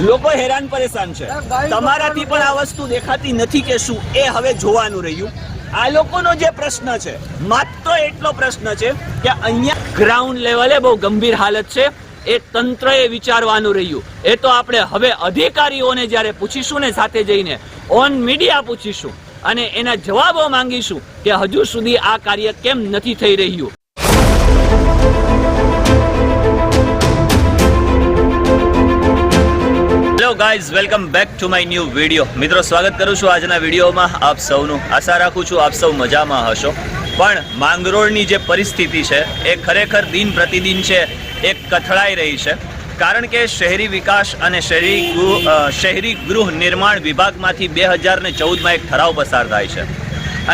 લોકો હેરાન પરેશાન છે. તમારાથી પણ આ વસ્તુ દેખાતી નથી કે શું, એ હવે જોવાનું રહ્યું. આ લોકોનો જે પ્રશ્ન છે માત્ર એટલો પ્રશ્ન છે કે અહીંયા ગ્રાઉન્ડ લેવલે બહુ ગંભીર હાલત છે. એ તંત્રએ વિચારવાનું રહ્યું. એ તો આપણે હવે અધિકારીઓને જ્યારે પૂછીશું ને, સાથે જઈને ઓન મીડિયા પૂછીશું અને એના જવાબો માંગીશું કે હજુ સુધી આ કાર્ય કેમ નથી થઈ રહ્યું. Hello guys, welcome back to my new video. મિત્રો, સ્વાગત કરું છું આજના વિડીયોમાં આપ સૌનું. આશા રાખું છું આપ સૌ મજામાં હશો. પણ માંગરોળની જે પરિસ્થિતિ છે એ ખરેખર દિન પ્રતિદિન છે એ કથળાઈ રહી છે. કારણ કે શહેરી વિકાસ અને શહેરી ગૃહ નિર્માણ વિભાગમાંથી 2014માં એક ઠરાવ પસાર થાય છે.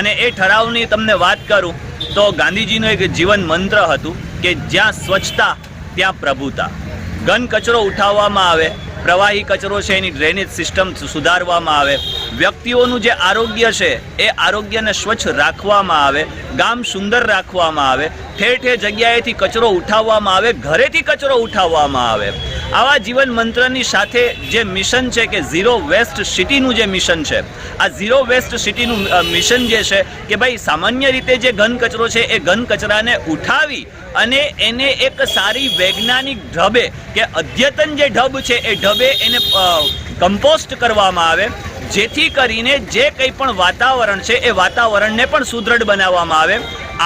અને એ ઠરાવની તમને વાત કરું તો ગાંધીજીનું એક જીવન મંત્ર હતું કે જ્યાં સ્વચ્છતા ત્યાં પ્રભુતા. ઘન કચરો ઉઠાવવામાં આવે, પ્રવાહી કચરો છે એની ડ્રેનેજ સિસ્ટમ સુધારવામાં આવે, વ્યક્તિઓનું જે આરોગ્ય છે એ આરોગ્યને સ્વચ્છ રાખવામાં આવે, ગામ સુંદર રાખવામાં આવે, ઠેર ઠેર જગ્યાએથી કચરો ઉઠાવવામાં આવે, ઘરેથી કચરો ઉઠાવવામાં આવે. આવા જીવન મંત્રની સાથે જે મિશન છે કે ઝીરો વેસ્ટ સિટીનું જે મિશન છે, આ ઝીરો વેસ્ટ સિટીનું મિશન જે છે કે ભાઈ સામાન્ય રીતે જે ઘન કચરો છે એ ઘન કચરાને ઉઠાવી અને એને એક સારી વૈજ્ઞાનિક ઢબે કે અદ્યતન જે ઢબ છે એ ઢબે એને કમ્પોસ્ટ કરવામાં આવે, જેથી કરીને જે કંઈ પણ વાતાવરણ છે એ વાતાવરણને પણ સુદૃઢ બનાવવામાં આવે.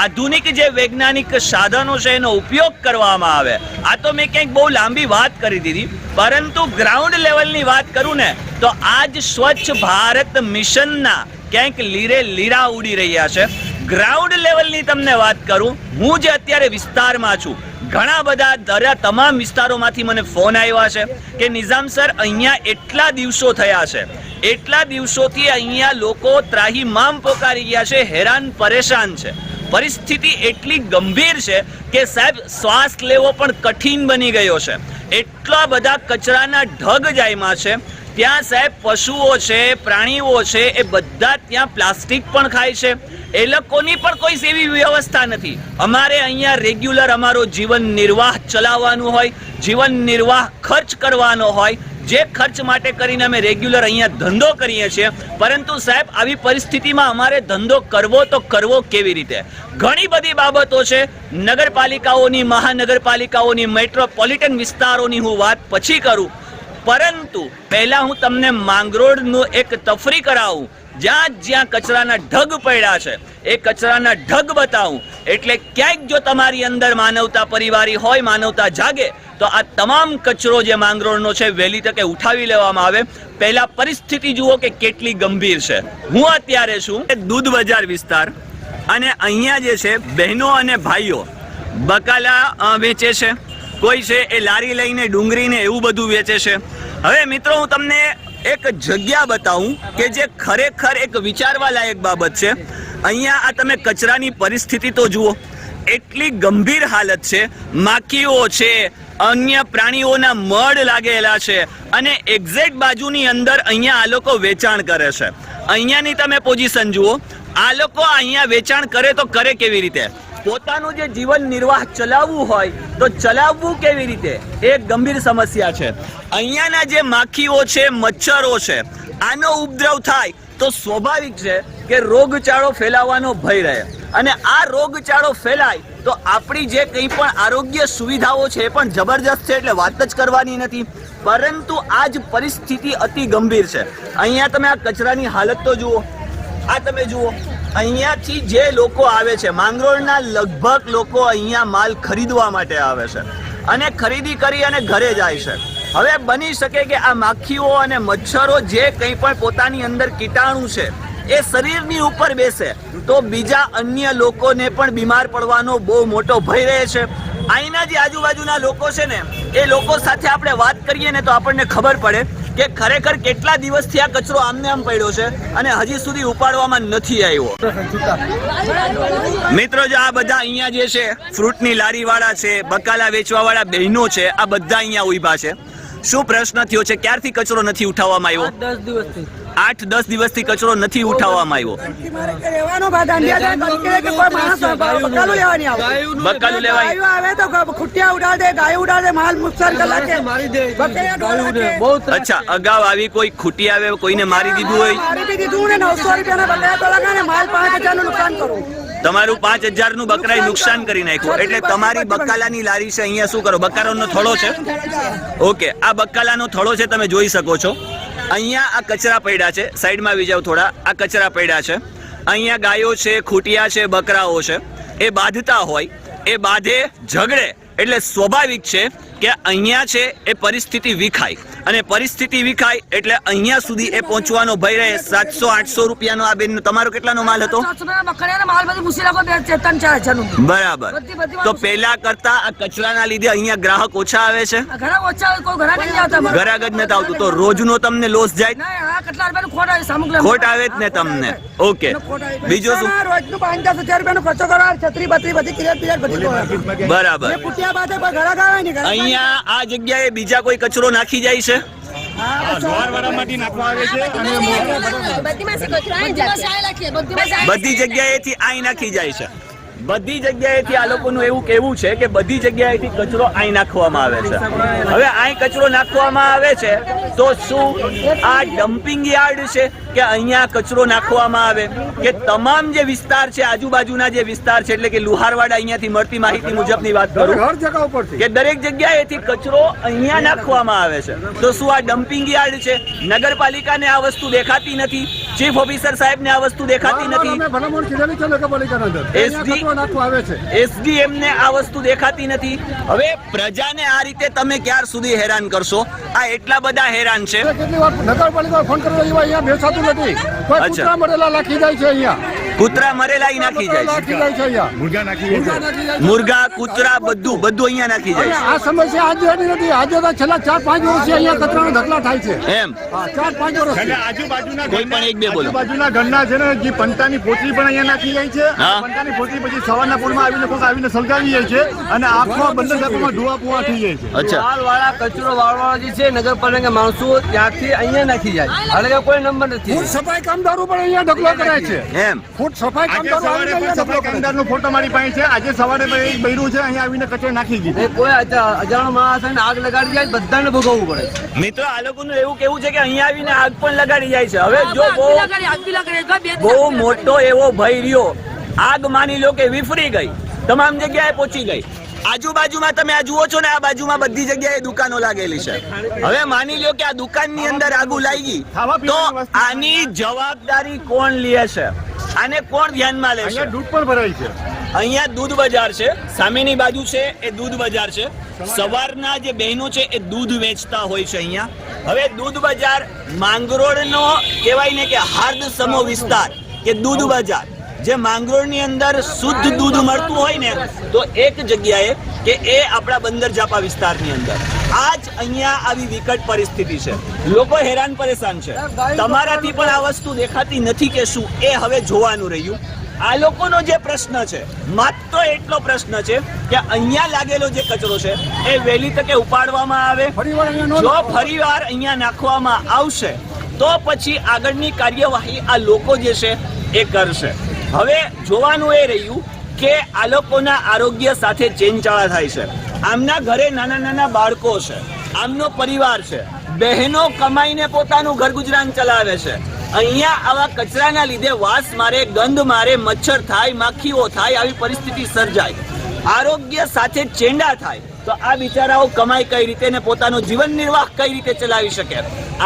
આધુનિક જે વૈજ્ઞાનિક સાધનો છે એનો ઉપયોગ કરવામાં આવે. આ તો મેં ક્યાંક બહુ લાંબી વાત કરી દીધી, પરંતુ ગ્રાઉન્ડ લેવલની વાત કરું ને તો આજ સ્વચ્છ ભારત મિશનના ક્યાંક લીરે લીરા ઉડી રહ્યા છે. ગ્રાઉન્ડ લેવલની તમને વાત કરું, હું જે અત્યારે વિસ્તારમાં છું, ઘણા બધા તમામ વિસ્તારોમાંથી મને ફોન આવ્યા છે કે નિઝામ સર, અહીંયા એટલા દિવસો થયા છે, એટલા દિવસોથી અહીંયા લોકો ત્રાહિમામ પોકારી ગયા છે, હેરાન પરેશાન છે. પરિસ્થિતિ એટલી ગંભીર છે કે સાહેબ શ્વાસ લેવો પણ કઠિન બની ગયો છે. એટલા બધા કચરાના ઢગ જાયમાં છે. ત્યાં સાહેબ પશુઓ છે, પ્રાણીઓ છે, એ બધા ત્યાં પ્લાસ્ટિક પણ ખાય છે. એ લોકોની પણ કોઈ એવી વ્યવસ્થા નથી. અમારે અહીંયા રેગ્યુલર અમારો જીવન નિર્વાહ ચલાવવાનું હોય, જીવન નિર્વાહ ખર્ચ કરવાનો હોય, જે ખર્ચ માટે કરીને અમે રેગ્યુલર અહીંયા ધંધો કરીએ છીએ. પરંતુ સાહેબ આવી પરિસ્થિતિમાં અમારે ધંધો કરવો તો કરવો કેવી રીતે? ઘણી બધી બાબતો છે. નગરપાલિકાઓની, મહાનગરપાલિકાઓની, મેટ્રોપોલિટન વિસ્તારોની હું વાત પછી કરું, પરંતુ પહેલા હું તમને માંગરોળનું એક તફરી કરાવું, જ્યાં જ્યાં કચરાના ઢગ પડ્યા છે એ કચરાના ઢગ બતાવું. એટલે ક્યાંક જો તમારી અંદર માનવતા પરિવારી હોય, માનવતા જાગે, તો આ તમામ કચરો જે માંગરોળનો છે વહેલી તકે ઉઠાવી લેવામાં આવે. પહેલા પરિસ્થિતિ જુઓ કે કેટલી ગંભીર છે. હું અત્યારે છું દૂધ બજાર વિસ્તાર, અને અહીંયા જે છે બહેનો અને ભાઈઓ બકાલા વેચે છે, કોઈ છે એ લારી લઈને ડુંગળીને એવું બધું વેચે છે. હવે મિત્રો, હું તમને એક જગ્યા બતાવું કે જે ખરેખર એક વિચારવા લાયક બાબત છે. અહીંયા આ તમે કચરાની પરિસ્થિતિ તો જુઓ, એટલી ગંભીર હાલત છે. માખીઓ છે, અન્ય પ્રાણીઓના મળ લાગેલા છે, અને એક્ઝેક્ટ બાજુની અંદર અહીંયા આ લોકો વેચાણ કરે છે. અહીંયાની તમે પોઝિશન જુઓ. આ લોકો અહીંયા વેચાણ કરે તો કરે કેવી રીતે? પોતાનું જે જીવન નિર્વાહ ચલાવવું હોય તો ચલાવવું કેવી રીતે? એ ગંભીર સમસ્યા છે. અહીંયાના જે માખીઓ છે, મચ્છરો છે, આનો ઉપદ્રવ થાય તો સ્વાભાવિક છે કે રોગચાળો ફેલાવાનો ભય રહે, અને આ રોગચાળો ફેલાય તો આપણી જે કંઈ પણ આરોગ્ય સુવિધાઓ છે એ પણ જબરજસ્ત છે, એટલે વાત જ કરવાની નથી. પરંતુ આ જ પરિસ્થિતિ અતિ ગંભીર છે. અહીંયા તમે આ કચરાની હાલત તો જુઓ. આ તમે જુઓ, અહીંયાથી જે લોકો આવે છે, માંગરોળના લગભગ લોકો અહીંયા માલ ખરીદવા માટે આવે છે અને ખરીદી કરી અને ઘરે જાય છે. હવે બની શકે કે આ માખીઓ અને મચ્છરો જે કંઈ પણ પોતાની અંદર કીટાણુ છે એ શરીરની ઉપર બેસે તો બીજા અન્ય લોકોને પણ બીમાર પડવાનો બહુ મોટો ભય રહે છે. અહીંના જે આજુબાજુના લોકો છે ને, એ લોકો સાથે આપણે વાત કરીએ ને તો આપણને ખબર પડે કે ખરેખર કેટલા દિવસથી આ કચરો આમને આમ પડ્યો છે અને હજી સુધી ઉપાડવામાં નથી આવ્યો. મિત્રો, જો આ બધા અહીંયા જે છે ફ્રૂટની લારી વાળા છે, બકાલા વેચવા વાળા બહેનો છે, આ બધા અહીંયા ઉભા છે. શું પ્રશ્ન થયો છે? ક્યારથી કચરો નથી ઉઠાવવામાં આવ્યો? 10 દિવસથી 8-10 દિવસથી કચરો નથી ઉઠાવવામાં આવ્યો. બકાલું લેવાની આવે તો ખુટિયા ઉડાડે, ગાય ઉડાડે, માલ નુકસાન કલાકે મારી દે બહુ અચ્છા, અગાઉ આવી કોઈ ખૂટી આવે કોઈને મારી દીધું હોય? મારી બી દીધું ને 900 રૂપિયાના બકરા તો લગાને માલ 5000 નું નુકસાન કરું. તમારું 5000 નું બકરાએ નુકસાન કરી નાખ્યું. એટલે તમારી બકાલાની લારી છે, અહીંયા શું કરો? બકારાનો થડો છે. ઓકે, આ બકાલાનો થડો છે, તમે જોઈ શકો છો. અહીંયા આ કચરા પડ્યા છે, સાઈડમાં આવી જાવ થોડા. આ કચરા પડ્યા છે, અહીંયા ગાયો છે, ખૂટિયા છે, બકરાઓ છે. એ બાંધતા હોય, એ બાંધે, ઝઘડે, એટલે સ્વાભાવિક છે કે અહીંયા છે એ પરિસ્થિતિ વિખાય, અને પરિસ્થિતિ વિખાય એટલે અહીંયા સુધી એ પહોંચવાનો ભય રહે. 700-800 રૂપિયાનો આ બેન તમારો કેટલાનો માલ હતો? બરાબર. તો પેલા કરતા આ કચરાના લીધે અહીંયા ગ્રાહક ઓછા આવે છે, ગ્રાહક જ નથી આવતું. તો રોજનો તમને લોસ જાય, ખોટ આવે જ ને તમને. ઓકે, બીજું શું? રોજનું 5-10 હજાર રૂપિયાનો ખર્ચો કરવા, છત્રી બત્રી બધી ક્લિયર બધી બરાબર. અહીંયા આ જગ્યાએ બીજા કોઈ કચરો નાખી જાય છે? બધી જગ્યાએથી અહીં નાખી જાય છે. બધી જગ્યાએથી આ લોકોનું એવું કહેવું છે કે બધી જગ્યાએથી કચરો અહીં નાખવામાં આવે છે. હવે અહીં કચરો નાખવામાં આવે છે તો શું આ ડમ્પિંગ યાર્ડ છે કે અહીંયા કચરો નાખવામાં આવે? કે તમામ જે વિસ્તાર છે, આજુબાજુના જે વિસ્તાર છે, એટલે કે લુહારવાડા, અહીંયાથી મળતી માહિતી મુજબની વાત કરું કે દરેક જગ્યાએથી કચરો અહીંયા નાખવામાં આવે છે. તો શું આ ડમ્પિંગ યાર્ડ છે? નગરપાલિકાને આ વસ્તુ દેખાતી નથી? ચીફ ઓફિસર સાહેબને આ વસ્તુ દેખાતી નથી? SDM ને આ વસ્તુ દેખાતી નથી? હવે પ્રજાને આ રીતે તમે ક્યાર સુધી હેરાન કરશો? આ એટલા બધા હેરાન છે. નગરપાલિકા ફોન કરવા અહીંયા બેસાતું નથી. કૂતરા મરેલા નાખી જાય છે, અહીંયા કૂતરા મરેલા નાખી જાય છે, મુર્ગા, કૂતરા, બધું અહીંયા નાખી જાય છે. આ સમસ્યા આજે નથી, આજે તો છેલ્લા 4-5 વર્ષથી અહીંયા કચરાનો ઢગલા થાય છે. એમ 4-5 વર્ષથી આજુબાજુના કોઈ પણ એક બે બોલો. આજુબાજુના ઘરના છે ને, જે પંટાની પોટલી પણ અહીંયા નાખી જાય છે. પંટાની પોટલી પછી સવારના પૂરમાં આવીને કોક આવીને સળગાવી જાય છે, અને આખો બંદર જાતમાં ધુઆ પુઆ થઈ જાય છે. અચ્છા, વાળા કચરો વાળવા જે છે નગરપાલિકા માણસો ત્યાંથી અહીંયા નાખી જાય, હાલે કોઈ નંબર નથી. ફૂડ સફાઈ કામદારો પણ અહીંયા ઢગલો કરે છે. એમ ફૂડ સફાઈ આજે કામદારો સવારે પણ સફાઈ કામદારનો ફોટો મારી પાસે છે. આજે સવારે એક બૈરું છે, અહીંયા આવીને કચરો નાખી ગઈ. કોઈ અજાણો માણસ આગ લગાડી જાય, બધાને ભોગવવું પડે. મિત્રો, આ લોકોનું એવું કેવું છે કે અહીંયા આવીને આગ પણ લગાડી જાય છે. હવે જો બહુ મોટો એવો ભય રહ્યો, આગ માની લો કે વિફરી ગઈ, તમામ જગ્યાએ પહોંચી ગઈ. આજુબાજુમાં તમે આ જુઓ છો ને, આ બાજુમાં બધી જગ્યાએ દુકાનો લાગેલી છે. હવે માની લો કે આ દુકાનની અંદર આગ લાગી, તો આની જવાબદારી કોણ લે છે? આને કોણ ધ્યાનમાં લેશે? અહીંયા દૂધ પણ ભરાય છે. અહીંયા દૂધ બજાર છે, સામેની બાજુ છે એ દૂધ બજાર છે. સવારના જે બહેનો છે એ દૂધ વેચતા હોય છે અહીંયા. હવે દૂધ બજાર માંગરોળનો કહેવાય ને કે હાર્દસમો વિસ્તાર, કે દૂધ બજાર, જે માંગરોળની અંદર શુદ્ધ દૂધ મળતું હોય ને, તો એક જગ્યાએ કે એ આપણા બંદર જાપા વિસ્તારની અંદર આજ અહીંયા આવી વિકટ પરિસ્થિતિ છે. લોકો હેરાન પરેશાન છે. તમારાથી પણ આ વસ્તુ દેખાતી નથી કે શું? એ હવે જોવાનું રહ્યું. આ લોકોનો જે પ્રશ્ન છે, માત્ર એટલો પ્રશ્ન છે કે અહીંયા લાગેલો જે કચરો છે એ વહેલી તકે ઉપાડવામાં આવે. જો ફરીવાર અહીંયા નાખવામાં આવશે તો પછી આગળની કાર્યવાહી આ લોકો જે છે એ કરશે. હવે જોવાનું એ રહ્યું કે આ લોકોના આરોગ્ય સાથે ચેનચાળા થાય છે. આમના ઘરે નાના નાના બાળકો છે, આમનો પરિવાર છે, બહેનો કમાઈને પોતાનું ઘર ગુજરાન ચલાવે છે. અહીંયા આવા કચરાના લીધે વાસ મારે, ગંધ મારે, મચ્છર થાય, માખીઓ થાય, આવી પરિસ્થિતિ સર્જાય, આરોગ્ય સાથે ચેંડા થાય, તો આ બિચારાઓ કમાઈ કઈ રીતે ને પોતાનો જીવન નિર્વાહ કઈ રીતે ચલાવી શકે?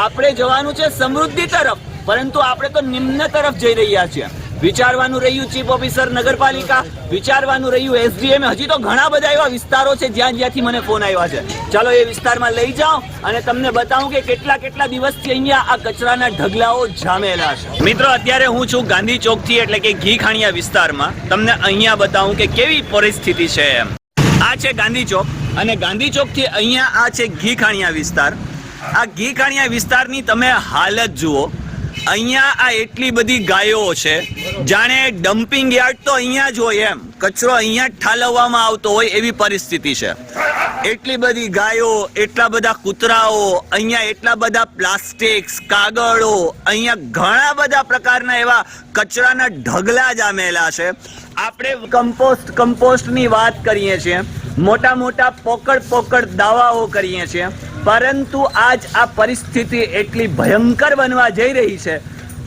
આપણે જવાનું છે સમૃદ્ધિ તરફ, પરંતુ આપણે તો નિમ્ન તરફ જઈ રહ્યા છીએ. વિચારવાનું રહ્યું ચીફ ઓફિસર નગરપાલિકા, વિચારવાનું રહ્યું SDM. હજી તો ઘણા બધા એવા વિસ્તારો છે જ્યાંથી મને ફોન આવ્યા છે. ચાલો એ વિસ્તારમાં લઈ જાઓ અને તમને બતાવું કે કેટલા દિવસથી અહીંયા આ કચરાના ઢગલાઓ જામેલા છે. મિત્રો, અત્યારે હું છું ગાંધી ચોકથી, એટલે કે ઘી ખાણિયા વિસ્તારમાં. તમને અહીંયા બતાવું કે કેવી પરિસ્થિતિ છે. એમ આ છે ગાંધી ચોક, અને ગાંધી ચોકથી અહીંયા આ છે ઘી ખાણિયા વિસ્તાર. આ ઘી ખાણિયા વિસ્તારની તમે હાલત જુઓ. અહીંયા આ એટલી બધી ગાયો છે, જાણે ડમ્પિંગ યાર્ડ તો અહીંયા જ હોય એમ. કચરો અહીંયા જ ઠાલવવામાં આવતો હોય એવી પરિસ્થિતિ છે. એટલી બધી ગાયો, એટલા બધા કૂતરાઓ, અહીંયા એટલા બધા પ્લાસ્ટિક્સ, કાગળો, અહીંયા ઘણા બધા પ્રકારના એવા કચરાના ઢગલા જામેલા છે. આપણે કમ્પોસ્ટની વાત કરીએ છીએ, મોટા મોટા પોકળ દાવાઓ કરીએ છીએ, પરંતુ આજ આ પરિસ્થિતિ એટલી ભયંકર બનવા જઈ રહી છે.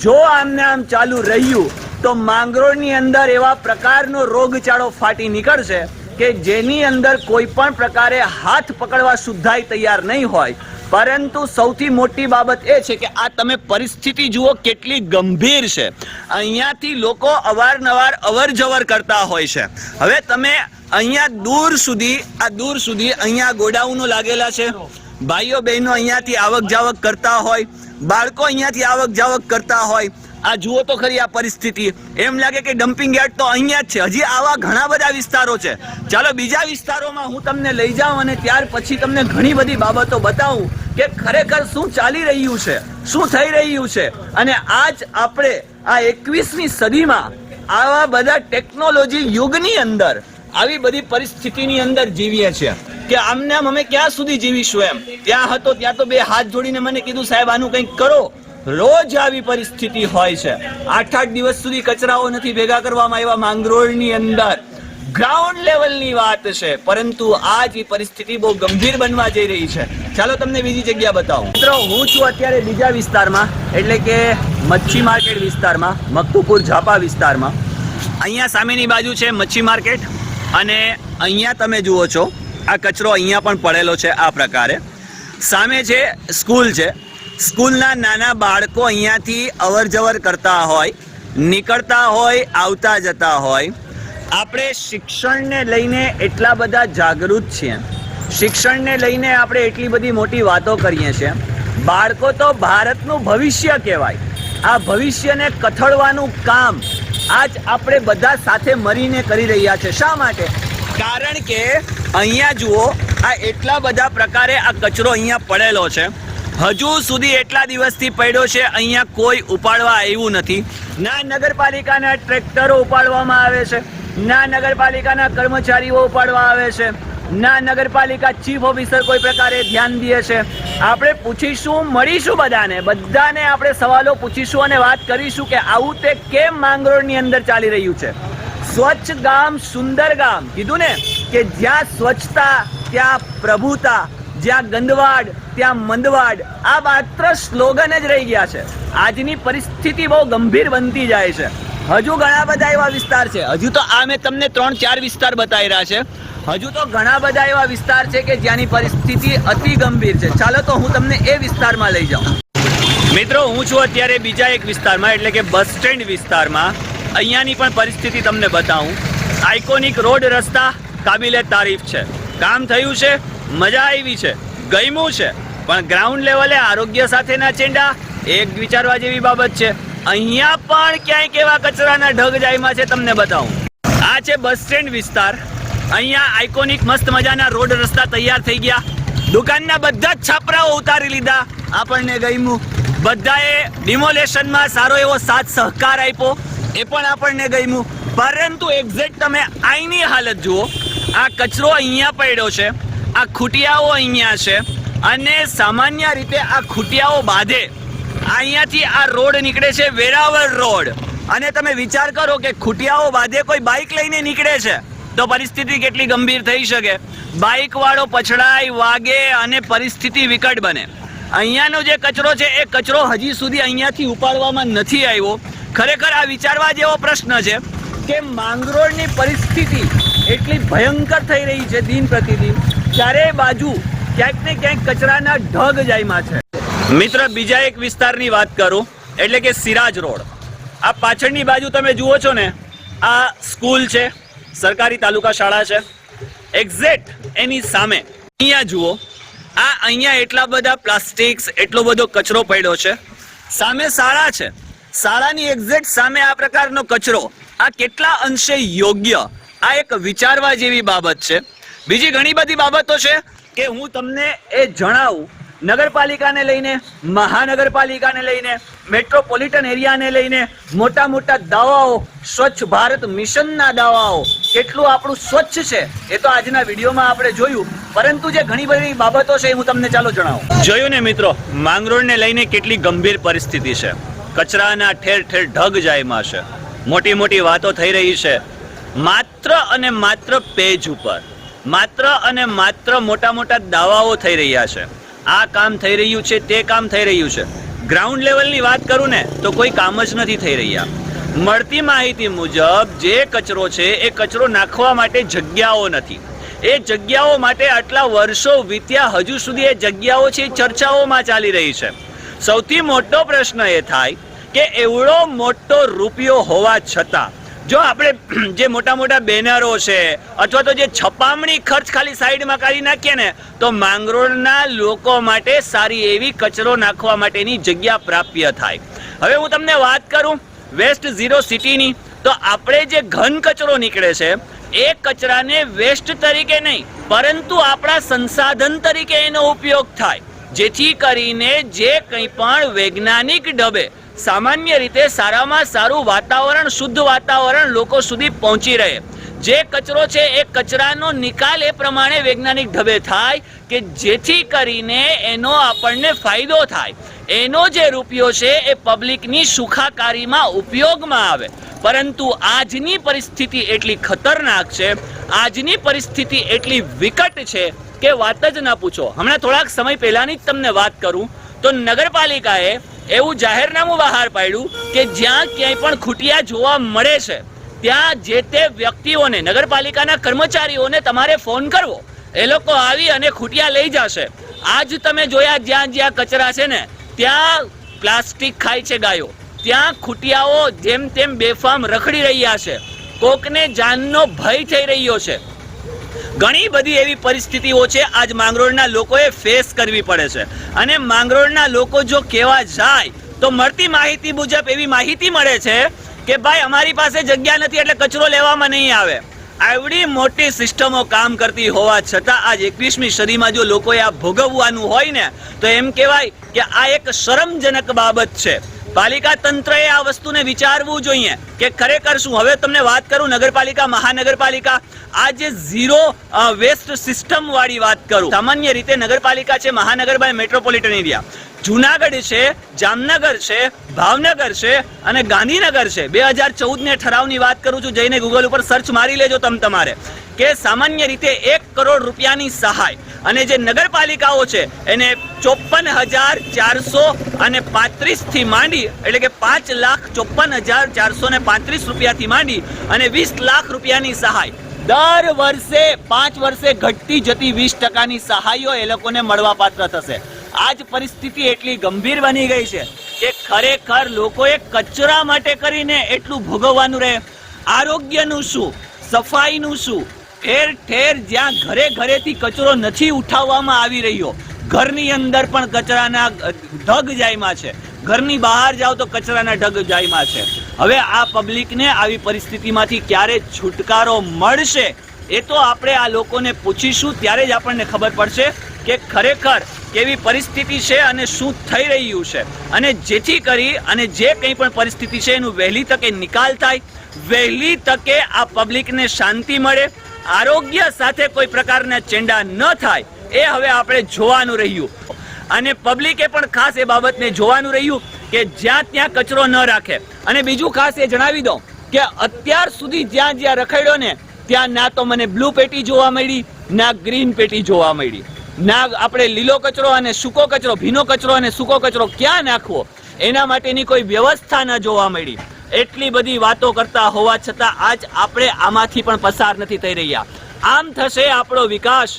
જો આમને આમ ચાલુ રહ્યું તો માંગરોળની અંદર એવા પ્રકારનો રોગચાળો ફાટી નીકળશે કે જેની અંદર કોઈ પણ પ્રકારે હાથ પકડવા સુદ્ધાય તૈયાર નહીં હોય. પરંતુ સૌથી મોટી બાબત એ છે કે આ તમે પરિસ્થિતિ જુઓ કેટલી ગંભીર છે. અહીંયાથી લોકો અવારનવાર અવર જવર કરતા હોય છે. હવે તમે અહીંયા દૂર સુધી અહીંયા ગોડાઉનો લાગેલા છે, ભાઈઓ બહેનો અહીંયાથી આવક જાવક કરતા હોય, બાળકો અહીંયાથી આવક જાવક કરતા હોય. આ જુઓ તો ખરી આ પરિસ્થિતિ, એમ લાગે કે ડમ્પિંગ યાર્ડ તો અહીંયા જ છે. હજી આવા ઘણા બધા વિસ્તારો છે. ચાલો બીજા વિસ્તારોમાં હું તમને લઈ જાઉં અને ત્યાર પછી તમને ઘણી બધી બાબતો બતાવું કે ખરેખર શું ચાલી રહ્યું છે, શું થઈ રહ્યું છે. અને આજ આપણે આ 21મી સદીમાં આવા બધા ટેકનોલોજી યુગની અંદર આવી બધી પરિસ્થિતિની અંદર જીવીએ છીએ કે આમને આમ અમે ક્યાં સુધી જીવીશું એમ. ત્યાં હતો ત્યાં તો બે હાથ જોડીને મને કીધું સાહેબ આનું કંઈક કરો. રોજ આવી પરિસ્થિતિ હોય છે. 8-8 દિવસ સુધી કચરાઓ નથી ભેગા કરવામાં આવ્યા માંગરોળની અંદર. ગ્રાઉન્ડ લેવલની વાત છે, પરંતુ આજ એ પરિસ્થિતિ બહુ ગંભીર બનવા જઈ રહી છે. ચાલો તમને બીજી જગ્યા બતાવું. મિત્રો હું છું અત્યારે બીજા વિસ્તારમાં, એટલે કે મચ્છી માર્કેટ વિસ્તારમાં, મકતુપુર ઝાપા વિસ્તારમાં. અહીંયા સામેની બાજુ છે મચ્છી માર્કેટ અને અહીંયા તમે જુઓ છો આ કચરો અહીંયા પણ પડેલો છે આ પ્રકારે. સામે છે સ્કૂલ છે. સ્કૂલના નાના બાળકો અહીંયાથી અવર જવર કરતા હોય, નીકળતા હોય, આવતા જતા હોય. આપણે શિક્ષણને લઈને એટલા બધા જાગૃત છીએ, શિક્ષણને લઈને આપણે એટલી બધી મોટી વાતો કરીએ છીએ. બાળકો તો ભારતનું ભવિષ્ય કહેવાય. આ ભવિષ્યને કથળવાનું કામ આજ આપણે બધા સાથે મળીને કરી રહ્યા છે. શા માટે? કારણ કે અહીંયા જુઓ આ એટલા બધા પ્રકારે આ કચરો અહીંયા પડેલો છે. હજુ સુધી એટલા દિવસથી પડ્યો છે, અહીંયા કોઈ ઉપાડવા આવ્યું નથી. ના નગરપાલિકાના ટ્રેક્ટરો ઉપાડવામાં આવે છે, ના નગરપાલિકાના કર્મચારીઓ ઉપાડવા આવે છે, ના નગરપાલિકા ચીફ ઓફિસર કોઈ પ્રકારે ધ્યાન દે છે. આપણે પૂછીશું, મળીશું બધાને આપણે સવાલો પૂછીશું અને વાત કરીશું કે આવું તે કેમ માંગરોળની અંદર ચાલી રહ્યું છે. સ્વચ્છ ગામ સુંદર ગામ કીધું ને, કે જ્યાં સ્વચ્છતા ત્યાં પ્રભુતા, જ્યાં ગંદવાડ ત્યાં મંદવાડ. આ માત્ર સ્લોગન જ રહી ગયા છે. આજની પરિસ્થિતિ બહુ ગંભીર બનતી જાય છે. હજુ ઘણા બધા એવા વિસ્તાર છે. હજુ તો આ મેં તમને 3-4 વિસ્તાર બતાવી રહ્યા છે. હજુ તો ઘણા બધા એવા વિસ્તાર છે કે જ્યાંની પરિસ્થિતિ અતિ ગંભીર છે. ચાલો તો હું તમને એ વિસ્તારમાં લઈ જાઉં. મિત્રો હું છું અત્યારે બીજા એક વિસ્તારમાં, એટલે કે બસ સ્ટેન્ડ વિસ્તારમાં. અહીંયાની પણ પરિસ્થિતિ તમને બતાવું. આઇકોનિક રોડ રસ્તા કાબિલે તારીફ છે. કામ થયું છે, મજા આવી છે, ગમ્યું છે, પણ ગ્રાઉન્ડ લેવલે આરોગ્ય સાથેના ચેંડા એક વિચારવા જેવી બાબત છે. અહીંયા પણ ક્યાંક એવા કચરાના ઢગ જાયમાં છે, તમને બતાવું. આ છે બસ સ્ટેન્ડ વિસ્તાર. અહીંયા આઇકોનિક મસ્ત મજાના રોડ રસ્તા તૈયાર થઈ ગયા. દુકાનના બધા જ છાપરાઓ ઉતારી લીધા. આપણને ગમ્યું. બધાએ ડિમોલેશનમાં સારો એવો સાથ સહકાર આપ્યો, એ પણ આપણને ગમ્યું. પરંતુ એક્ઝેક્ટ તમે અહીંની હાલત જુઓ. આ કચરો અહીંયા પડ્યો છે, આ ખૂટિયાઓ અહીંયા છે, અને સામાન્ય રીતે આ ખૂટિયાઓ બાંધે અહીંયાથી આ રોડ નીકળે છે, વેરાવળ રોડ. અને તમે વિચાર કરો કે ખૂટિયાઓ બાંધે કોઈ બાઇક લઈને નીકળે છે તો પરિસ્થિતિ કેટલી ગંભીર થઈ શકે. બાઇક વાળો પછડાય, વાગે અને પરિસ્થિતિ વિકટ બને. અહીંયાનો જે કચરો છે એ કચરો હજી સુધી અહીંયાથી ઉપાડવામાં નથી આવ્યો. ખરેખર આ વિચારવા જેવો પ્રશ્ન છે કે માંગરોળની પરિસ્થિતિ એટલી ભયંકર થઈ રહી છે દિન પ્રતિદિન. ચારે બાજુ ક્યાંક ને ક્યાંક કચરાના ઢગ જાયમાં છે. મિત્ર બીજા એક વિસ્તારની વાત કરું, એટલે કે સિરાજ રોડ. આ પાછળની બાજુ તમે જુઓ છો ને, આ સ્કૂલ છે, સરકારી તાલુકા શાળા છે. એક્ઝેક્ટ એની સામે અહીંયા જુઓ, આ અહીંયા એટલા બધા પ્લાસ્ટિક્સ, એટલો બધો કચરો પડ્યો છે. સામે શાળા છે, શાળાની એક્ઝેક્ટ સામે આ પ્રકારનો કચરો. આ કેટલા અંશે યોગ્ય? આ એક વિચારવા જેવી બાબત છે. બીજી ઘણી બધી બાબતો છે કે હું તમને એ જણાવું. નગરપાલિકાને લઈને, મહાનગરપાલિકાને લઈને, મેટ્રોપોલિટન એરિયાને લઈને મોટા મોટા દાવાઓ, સ્વચ્છ ભારત મિશનના દાવાઓ, કેટલું આપણું સ્વચ્છ છે એ તો આજના વિડીયોમાં આપણે જોયું. પરંતુ જે ઘણી બધી બાબતો છે એ હું તમને ચાલો જણાવું. જોયું ને મિત્રો, માંગરોળને લઈને કેટલી ગંભીર પરિસ્થિતિ છે. કચરાના ઠેર ઠેર ઢગ જાયમાં છે. મોટી મોટી વાતો થઈ રહી છે માત્ર અને માત્ર પેજ ઉપર. માત્ર અને માત્ર મોટા મોટા દાવાઓ થઈ રહ્યા છે. આ કામ થઈ રહ્યું છે, તે કામ થઈ રહ્યું છે. ગ્રાઉન્ડ લેવલની વાત કરું ને તો કોઈ કામ જ નથી થઈ રહ્યા. મળતી માહિતી મુજબ જે કચરો છે એ કચરો નાખવા માટે જગ્યાઓ નથી. એ જગ્યાઓ માટે આટલા વર્ષો વીત્યા, હજુ સુધી એ જગ્યાઓ છે ચર્ચાઓમાં ચાલી રહી છે. સૌથી મોટો પ્રશ્ન એ થાય કે એવડો મોટો રૂપિયો હોવા છતાં જો આપણે જે મોટા મોટા બેનરો છે અથવા તો જે છપામણી ખર્ચ ખાલી સાઈડમાં કાઢી નાખીએ ને તો માંગરોળના લોકો માટે સારી એવી કચરો નાખવા માટેની જગ્યા પ્રાપ્ય થાય. હવે હું તમને વાત કરું વેસ્ટ ઝીરો સિટીની, તો આપણે જે ઘન કચરો નીકળે છે એ કચરાને વેસ્ટ તરીકે નહીં પરંતુ આપણા સંસાધન તરીકે એનો ઉપયોગ થાય, જેથી કરીને જે કંઈ પણ વૈજ્ઞાનિક ઢબે સામાન્ય રીતે સારામાં સારું વાતાવરણ, શુદ્ધ વાતાવરણ લોકો સુધી પહોંચી રહે. જે કચરો છે એ કચરાનો નિકાલ એ પ્રમાણે વૈજ્ઞાનિક ઢબે થાય કે જેથી કરીને એનો આપણને ફાયદો થાય. એનો જે રૂપિયો છે એ પબ્લિકની સુખાકારીમાં ઉપયોગમાં આવે. પરંતુ આજની પરિસ્થિતિ એટલી ખતરનાક છે, આજની પરિસ્થિતિ એટલી વિકટ છે કે વાત જ ના પૂછો. હમણાં થોડાક સમય પહેલાની જ તમને વાત કરું તો નગરપાલિકાએ એવું જાહેરનામું બહાર પાડ્યું કે જ્યાં ક્યાંય પણ ખૂટિયા જોવા મળે છે ત્યાં જે તે વ્યક્તિઓને, નગરપાલિકાના કર્મચારીઓને તમારે ફોન કરવો, એ લોકો આવી અને ખૂટિયા લઈ જશે. આજ તમે જોયા જ્યાં જ્યાં કચરા છે ને ત્યાં પ્લાસ્ટિક ખાય છે ગાયો, ત્યાં ખૂટિયાઓ જેમ તેમ બેફામ રખડી રહ્યા છે. કોકને જાનનો ભય થઈ રહ્યો છે. ઘણી બધી એવી પરિસ્થિતિઓ છે આજ માંગરોળના લોકોએ ફેસ કરવી પડે છે. અને માંગરોળના લોકો જો કહેવા જાય તો મળતી માહિતી મુજબ એવી માહિતી મળે છે કે ભાઈ અમારી પાસે જગ્યા નથી એટલે કચરો લેવામાં નહીં આવે. આવડી મોટી સિસ્ટમો કામ કરતી હોવા છતાં આજ 21મી સદીમાં જો લોકોએ આ ભોગવવાનું હોય ને તો એમ કહેવાય કે આ એક શરમજનક બાબત છે. પાલિકા તંત્રએ આ વસ્તુને વિચારવું જોઈએ કે ખરેખર શું. હવે તમને વાત કરું નગરપાલિકા, મહાનગરપાલિકા, આ જે ઝીરો વેસ્ટ સિસ્ટમ વાળી વાત કરું. સામાન્ય રીતે નગરપાલિકા છે, મહાનગરપાલિકા, મેટ્રોપોલિટન એરિયા, જુનાગઢ છે, જામનગર છે, ભાવનગર છે અને ગાંધીનગર છે. 2014 ઠરાવની વાત કરું છું, જઈને ગૂગલ ઉપર સર્ચ મારી લેજો તમારે કે સામાન્ય રીતે 1 કરોડ રૂપિયાની સહાય અને જે નગરપાલિકાઓ છે એને 54,435 થી માંડી એટલે કે 5,54,435 રૂપિયાથી માંડી અને 20 લાખ રૂપિયાની સહાય દર વર્ષે 5 વર્ષે ઘટતી જતી 20% સહાયો એ લોકોને મળવા પાત્ર થશે. આજ પરિસ્થિતિ એટલી ગંભીર બની ગઈ છે કે ખરેખર લોકોએ કચરા માટે કરીને એટલું ભોગવવાનું રહે. આરોગ્યનું શું, સફાઈનું શું, ઠેર ઠેર જ્યાં ઘરે ઘરેથી કચરો નથી ઉઠાવવામાં આવી રહ્યો, ઘરની અંદર પણ કચરાના ઢગ જાયમાં છે, ઘરની બહાર જાઓ તો કચરાના ઢગ જાયમાં છે. હવે આ પબ્લિકને આવી પરિસ્થિતિમાંથી ક્યારે છુટકારો મળશે એ તો આપણે આ લોકોને પૂછીશું, ત્યારે જ આપણને ખબર પડશે કે ખરેખર કેવી પરિસ્થિતિ છે અને શું થઈ રહ્યું છે. અને જેથી કરી અને જે કંઈ પણ પરિસ્થિતિ છે એનું વહેલી તકે નિકાલ થાય, વહેલી તકે આ પબ્લિકને શાંતિ મળે, આરોગ્ય સાથે કોઈ પ્રકારના ચેંડા ન થાય એ હવે આપણે જોવાનું રહ્યું. અને પબ્લિકે પણ ખાસ એ બાબતને જોવાનું રહ્યું કે જ્યાં ત્યાં કચરો ન રાખે. અને બીજું ખાસ એ જણાવી દઉં કે અત્યાર સુધી જ્યાં જ્યાં રખડ્યો ને ત્યાં ના તો મને બ્લુ પેટી જોવા મળી, ના ગ્રીન પેટી જોવા મળી, ના આપણે લીલો કચરો અને સૂકો કચરો, ભીનો કચરો અને સૂકો કચરો ક્યાં નાખવો એના માટેની કોઈ વ્યવસ્થા ન જોવા મળી. એટલી બધી વાતો કરતા હોવા છતાં આજ આપણે આમાંથી પણ પસાર નથી થઈ રહ્યા. આમ થશે આપણો વિકાસ,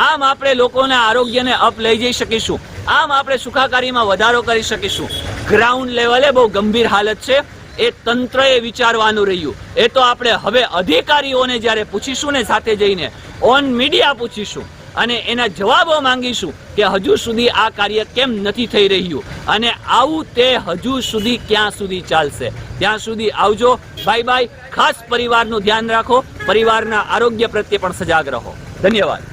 આમ આપણે લોકોના આરોગ્યને અપ લઈ જઈ શકીશું, આમ આપણે સુખાકારીમાં વધારો કરી શકીશું. ગ્રાઉન્ડ લેવલે બહુ ગંભીર હાલત છે, એ તંત્રએ વિચારવાનું રહ્યું. એ તો આપણે હવે અધિકારીઓને જ્યારે પૂછીશું ને સાથે જઈને ઓન મીડિયા પૂછીશું અને એના જવાબો માંગીશું કે હજુ સુધી આ કાર્ય કેમ નથી થઈ રહ્યું અને આવું તે હજુ સુધી ક્યાં સુધી ચાલશે. ત્યાં સુધી આવજો, બાય બાય. ખાસ પરિવારનું ધ્યાન રાખો, પરિવારના આરોગ્ય પ્રત્યે પણ સજાગ રહો. ધન્યવાદ.